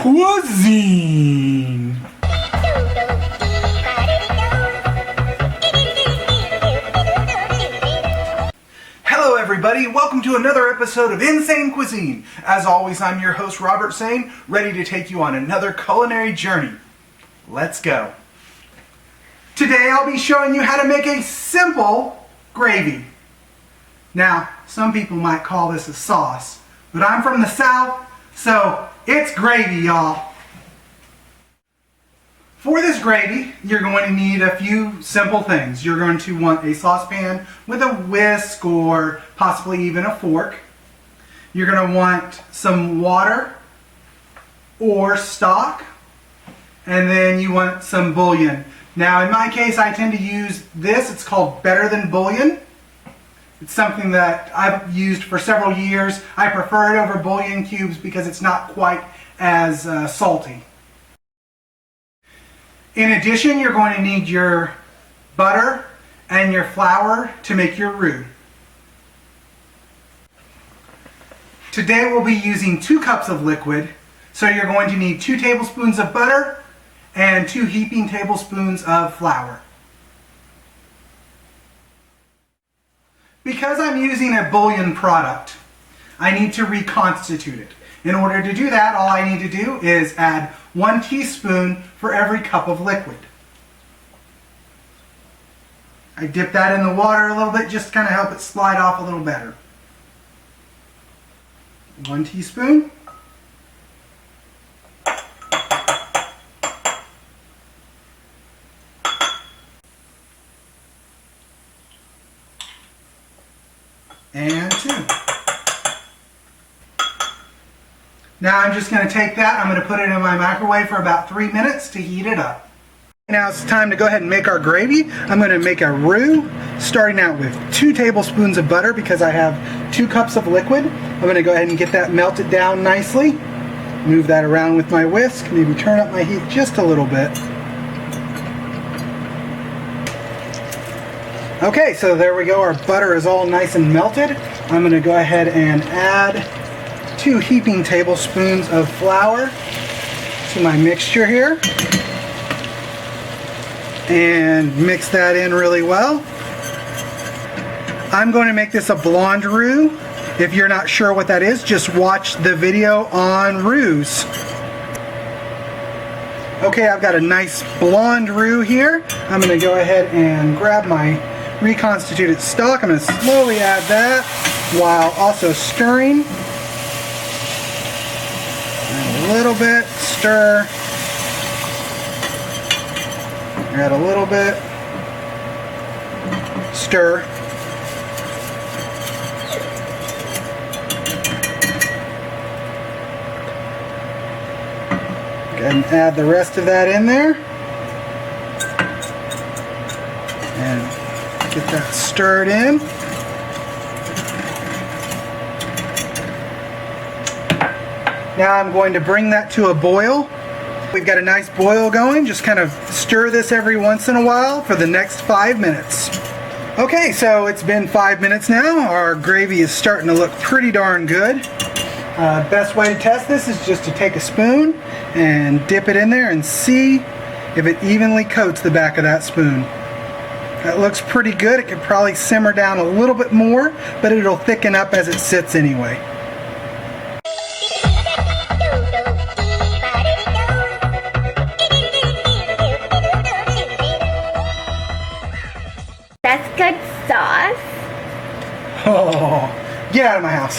Cuisine. Hello everybody, welcome to another episode of In-Sayne Cuisine. As always, I'm your host Robert Sayne, ready to take you on another culinary journey. Let's go. Today I'll be showing you how to make a simple gravy. Now, some people might call this a sauce, but I'm from the South, so it's gravy, y'all. For this gravy, you're going to need a few simple things. You're going to want a saucepan with a whisk or possibly even a fork. You're going to want some water or stock, and then you want some bouillon. Now, in my case, I tend to use this. It's called Better Than Bouillon. It's something that I've used for several years. I prefer it over bouillon cubes because it's not quite as salty. In addition, you're going to need your butter and your flour to make your roux. Today we'll be using 2 cups of liquid, so you're going to need 2 tablespoons of butter and 2 heaping tablespoons of flour. Because I'm using a bouillon product, I need to reconstitute it. In order to do that, all I need to do is add 1 teaspoon for every cup of liquid. I dip that in the water a little bit just to kind of help it slide off a little better. 1 teaspoon. And 2. Now I'm just going to take that, I'm going to put it in my microwave for about 3 minutes to heat it up. Now it's time to go ahead and make our gravy. I'm going to make a roux, starting out with 2 tablespoons of butter because I have 2 cups of liquid. I'm going to go ahead and get that melted down nicely. Move that around with my whisk, maybe turn up my heat just a little bit. Okay, so there we go, our butter is all nice and melted. I'm going to go ahead and add 2 heaping tablespoons of flour to my mixture here. And mix that in really well. I'm going to make this a blonde roux. If you're not sure what that is, just watch the video on roux. Okay, I've got a nice blonde roux here. I'm going to go ahead and grab my reconstituted stock. I'm going to slowly add that while also stirring. Add a little bit, stir. Add a little bit, stir. Go ahead and add the rest of that in there. And get that stirred in. Now I'm going to bring that to a boil. We've got a nice boil going. Just kind of stir this every once in a while for the next 5 minutes. Okay, so it's been 5 minutes now. Our gravy is starting to look pretty darn good. Best way to test this is just to take a spoon and dip it in there and see if it evenly coats the back of that spoon. That looks pretty good. It could probably simmer down a little bit more, but it'll thicken up as it sits anyway. That's good sauce. Oh, get out of my house.